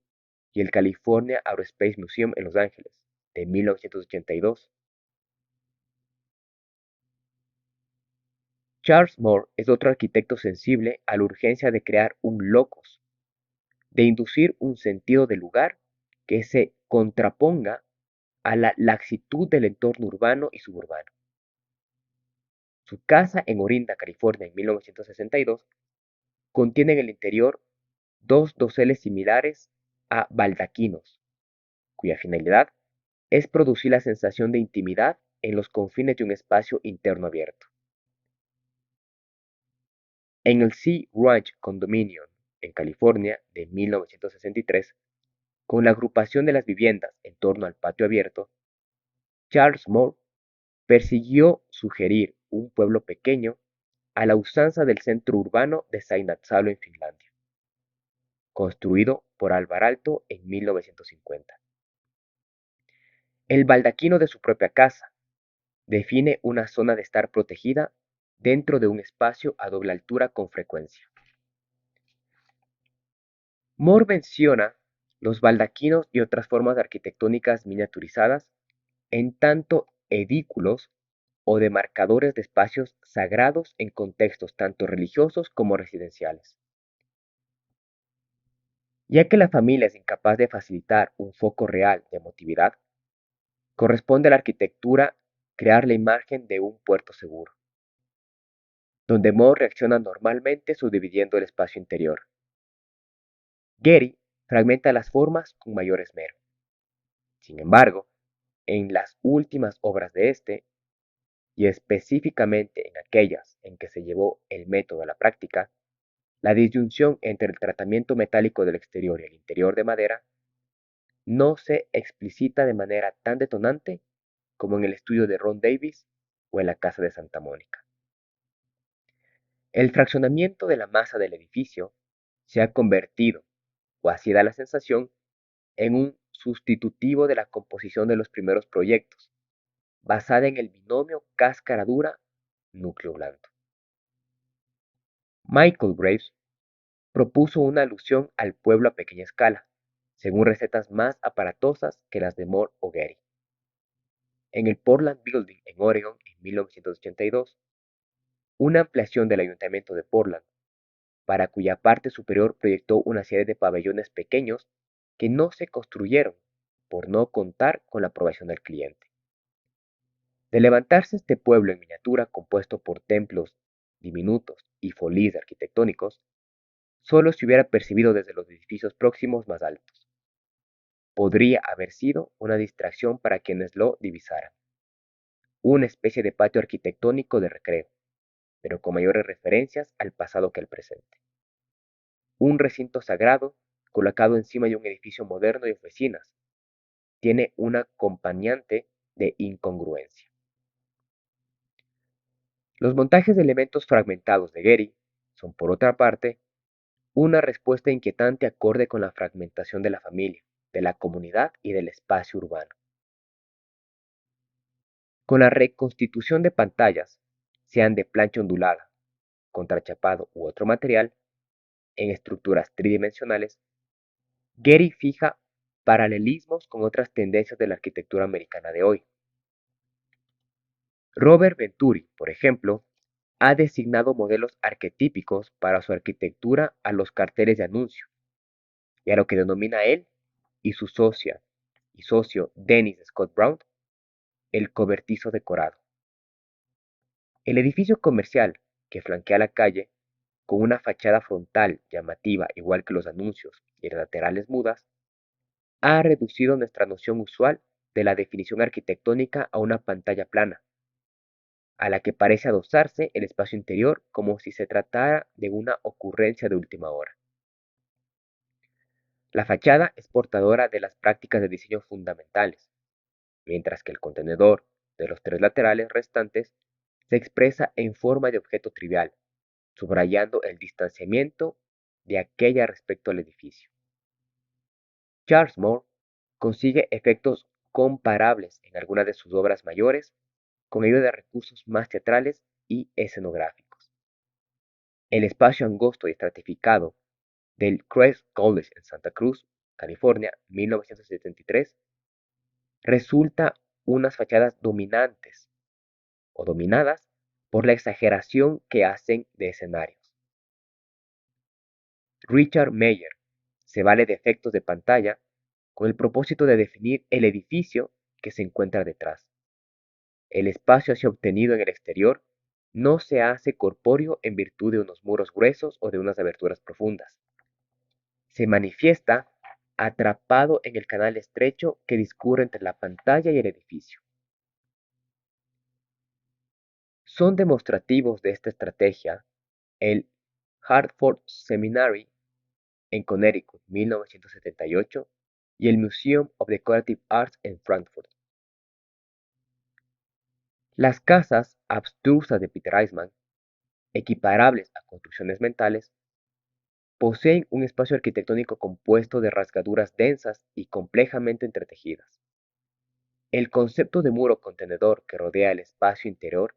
y el California Aerospace Museum en Los Ángeles, de 1982. Charles Moore es otro arquitecto sensible a la urgencia de crear un locus, de inducir un sentido del lugar que se contraponga a la laxitud del entorno urbano y suburbano. Su casa en Orinda, California, en 1962, contiene en el interior dos doseles similares a baldaquinos, cuya finalidad es producir la sensación de intimidad en los confines de un espacio interno abierto. En el Sea Ranch Condominium, en California, de 1963, con la agrupación de las viviendas en torno al patio abierto, Charles Moore persiguió sugerir un pueblo pequeño a la usanza del centro urbano de Seinäjoki en Finlandia, construido por Alvar Aalto en 1950. El baldaquino de su propia casa define una zona de estar protegida dentro de un espacio a doble altura con frecuencia. Moore menciona los baldaquinos y otras formas arquitectónicas miniaturizadas en tanto edículos o demarcadores de espacios sagrados en contextos tanto religiosos como residenciales. Ya que la familia es incapaz de facilitar un foco real de emotividad, corresponde a la arquitectura crear la imagen de un puerto seguro, donde Moore reacciona normalmente subdividiendo el espacio interior. Getty fragmenta las formas con mayor esmero. Sin embargo, en las últimas obras de este, y específicamente en aquellas en que se llevó el método a la práctica, la disyunción entre el tratamiento metálico del exterior y el interior de madera no se explicita de manera tan detonante como en el estudio de Ron Davis o en la casa de Santa Mónica. El fraccionamiento de la masa del edificio se ha convertido, o así da la sensación, en un sustitutivo de la composición de los primeros proyectos, basada en el binomio cáscara dura-núcleo blando. Michael Graves propuso una alusión al pueblo a pequeña escala, según recetas más aparatosas que las de Moore o Getty. En el Portland Building en Oregon en 1982, una ampliación del Ayuntamiento de Portland, para cuya parte superior proyectó una serie de pabellones pequeños que no se construyeron por no contar con la aprobación del cliente. De levantarse este pueblo en miniatura compuesto por templos diminutos y folíes arquitectónicos, solo se hubiera percibido desde los edificios próximos más altos. Podría haber sido una distracción para quienes lo divisaran. Una especie de patio arquitectónico de recreo, pero con mayores referencias al pasado que al presente. Un recinto sagrado colocado encima de un edificio moderno de oficinas. Tiene un acompañante de incongruencia. Los montajes de elementos fragmentados de Getty son, por otra parte, una respuesta inquietante acorde con la fragmentación de la familia, de la comunidad y del espacio urbano. Con la reconstitución de pantallas, sean de plancha ondulada, contrachapado u otro material, en estructuras tridimensionales, Getty fija paralelismos con otras tendencias de la arquitectura americana de hoy. Robert Venturi, por ejemplo, ha designado modelos arquetípicos para su arquitectura a los carteles de anuncio, y a lo que denomina él y su socio Dennis Scott Brown, el cobertizo decorado. El edificio comercial que flanquea la calle, con una fachada frontal llamativa igual que los anuncios y laterales mudas, ha reducido nuestra noción usual de la definición arquitectónica a una pantalla plana, a la que parece adosarse el espacio interior como si se tratara de una ocurrencia de última hora. La fachada es portadora de las prácticas de diseño fundamentales, mientras que el contenedor de los tres laterales restantes se expresa en forma de objeto trivial, subrayando el distanciamiento de aquella respecto al edificio. Charles Moore consigue efectos comparables en algunas de sus obras mayores con ayuda de recursos más teatrales y escenográficos. El espacio angosto y estratificado del Crest College en Santa Cruz, California, 1973, resulta unas fachadas dominantes o dominadas por la exageración que hacen de escenarios. Richard Meyer se vale de efectos de pantalla con el propósito de definir el edificio que se encuentra detrás. El espacio así obtenido en el exterior no se hace corpóreo en virtud de unos muros gruesos o de unas aberturas profundas. Se manifiesta atrapado en el canal estrecho que discurre entre la pantalla y el edificio. Son demostrativos de esta estrategia el Hartford Seminary en Connecticut, 1978, y el Museum of Decorative Arts en Frankfurt. Las casas abstrusas de Peter Eisman, equiparables a construcciones mentales, poseen un espacio arquitectónico compuesto de rasgaduras densas y complejamente entretejidas. El concepto de muro contenedor que rodea el espacio interior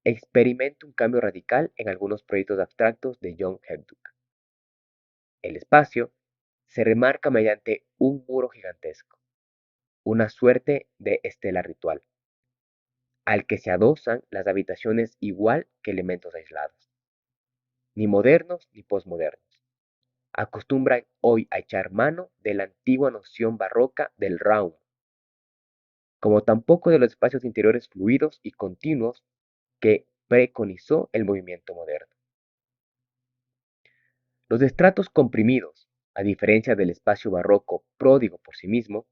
experimenta un cambio radical en algunos proyectos abstractos de John Hejduk. El espacio se remarca mediante un muro gigantesco, una suerte de estela ritual, al que se adosan las habitaciones igual que elementos aislados. Ni modernos ni posmodernos acostumbran hoy a echar mano de la antigua noción barroca del Raum, como tampoco de los espacios interiores fluidos y continuos que preconizó el movimiento moderno. Los estratos comprimidos, a diferencia del espacio barroco pródigo por sí mismo,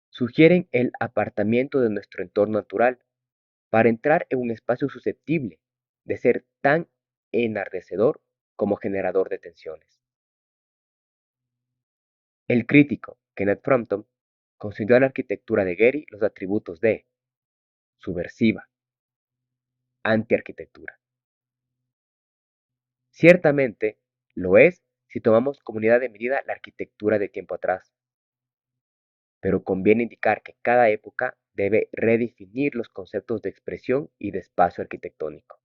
sugieren el apartamiento de nuestro entorno natural para entrar en un espacio susceptible de ser tan enardecedor como generador de tensiones. El crítico Kenneth Frampton concedió a la arquitectura de Gehry los atributos de subversiva, antiarquitectura. Ciertamente lo es si tomamos como unidad de medida la arquitectura de tiempo atrás, pero conviene indicar que cada época debe redefinir los conceptos de expresión y de espacio arquitectónico.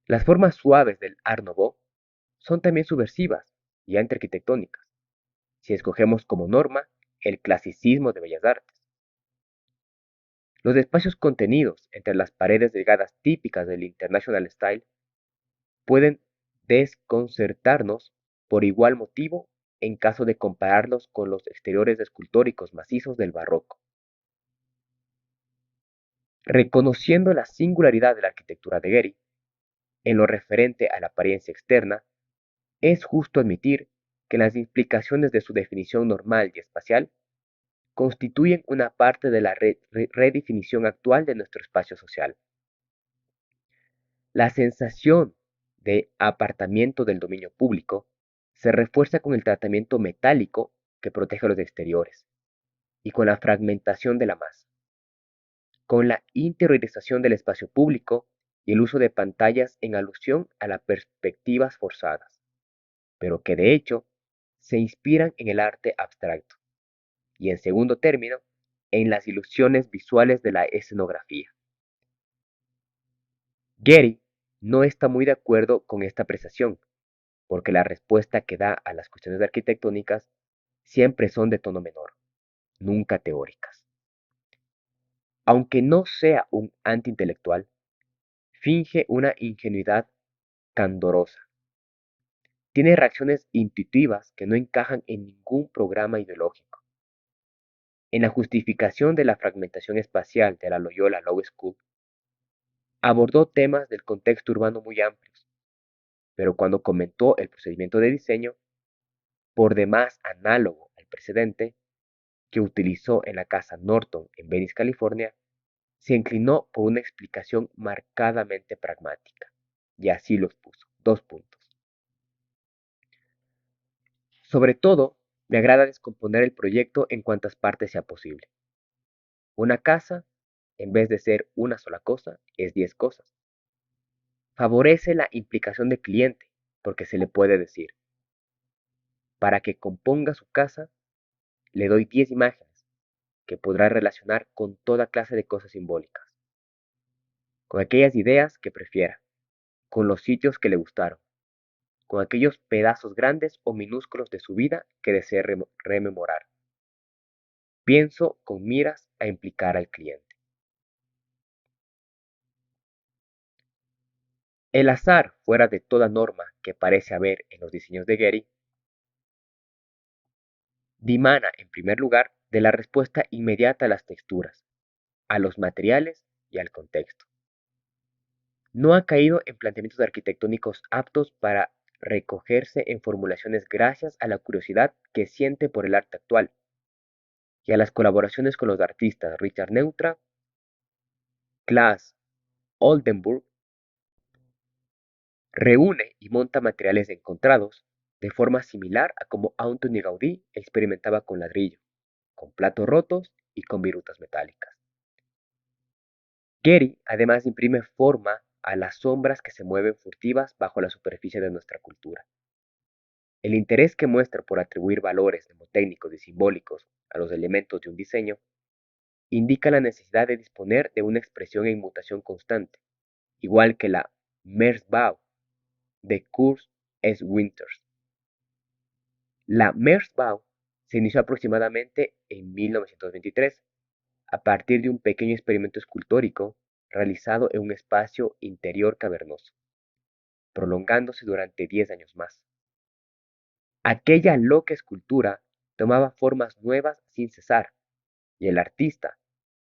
Las formas suaves del Art Nouveau son también subversivas y antiarquitectónicas, si escogemos como norma el clasicismo de bellas artes. Los espacios contenidos entre las paredes delgadas típicas del International Style pueden desconcertarnos por igual motivo en caso de compararlos con los exteriores escultóricos macizos del barroco. Reconociendo la singularidad de la arquitectura de Gehry, en lo referente a la apariencia externa, es justo admitir que las implicaciones de su definición normal y espacial constituyen una parte de la redefinición actual de nuestro espacio social. La sensación de apartamiento del dominio público se refuerza con el tratamiento metálico que protege los exteriores y con la fragmentación de la masa, con la interiorización del espacio público y el uso de pantallas en alusión a las perspectivas forzadas, pero que de hecho se inspiran en el arte abstracto y, en segundo término, en las ilusiones visuales de la escenografía. Gehry no está muy de acuerdo con esta apreciación, porque la respuesta que da a las cuestiones arquitectónicas siempre son de tono menor, nunca teóricas. Aunque no sea un antiintelectual, finge una ingenuidad candorosa. Tiene reacciones intuitivas que no encajan en ningún programa ideológico. En la justificación de la fragmentación espacial de la Loyola Law School, abordó temas del contexto urbano muy amplios, pero cuando comentó el procedimiento de diseño, por demás análogo al precedente que utilizó en la casa Norton en Venice, California, se inclinó por una explicación marcadamente pragmática, y así lo expuso. Dos puntos. Sobre todo, me agrada descomponer el proyecto en cuantas partes sea posible. Una casa, en vez de ser una sola cosa, es 10 cosas. Favorece la implicación del cliente, porque se le puede decir, para que componga su casa, le doy 10 imágenes que podrá relacionar con toda clase de cosas simbólicas, con aquellas ideas que prefiera, con los sitios que le gustaron, con aquellos pedazos grandes o minúsculos de su vida que desee rememorar. Pienso con miras a implicar al cliente. El azar fuera de toda norma que parece haber en los diseños de Gehry dimana, en primer lugar, de la respuesta inmediata a las texturas, a los materiales y al contexto. No ha caído en planteamientos arquitectónicos aptos para recogerse en formulaciones gracias a la curiosidad que siente por el arte actual y a las colaboraciones con los artistas Richard Neutra, Klaas Oldenburg. Reúne y monta materiales encontrados de forma similar a como Antoni Gaudí experimentaba con ladrillo, con platos rotos y con virutas metálicas. Gehry además imprime forma a las sombras que se mueven furtivas bajo la superficie de nuestra cultura. El interés que muestra por atribuir valores mnemotécnicos y simbólicos a los elementos de un diseño indica la necesidad de disponer de una expresión en mutación constante, igual que la Meersbau de Kurt S. Winters. La Meersbau se inició aproximadamente en 1923, a partir de un pequeño experimento escultórico realizado en un espacio interior cavernoso, prolongándose durante 10 años más. Aquella loca escultura tomaba formas nuevas sin cesar, y el artista,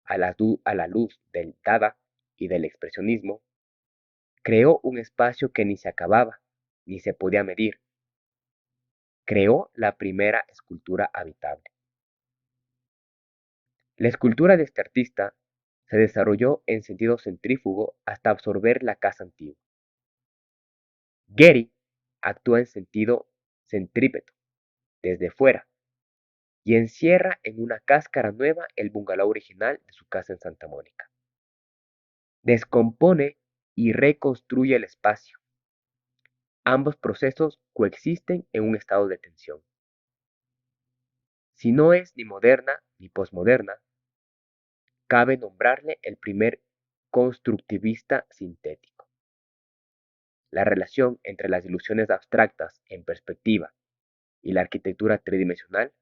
a la luz del Dada y del expresionismo, creó un espacio que ni se acababa, ni se podía medir. Creó la primera escultura habitable. La escultura de este artista se desarrolló en sentido centrífugo hasta absorber la casa antigua. Gehry actúa en sentido centrípeto, desde fuera, y encierra en una cáscara nueva el bungalow original de su casa en Santa Mónica. Descompone y reconstruye el espacio. Ambos procesos coexisten en un estado de tensión. Si no es ni moderna ni posmoderna, cabe nombrarle el primer constructivista sintético. La relación entre las ilusiones abstractas en perspectiva y la arquitectura tridimensional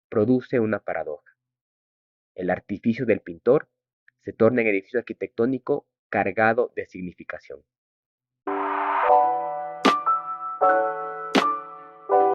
produce una paradoja. El artificio del pintor se torna en edificio arquitectónico cargado de significación.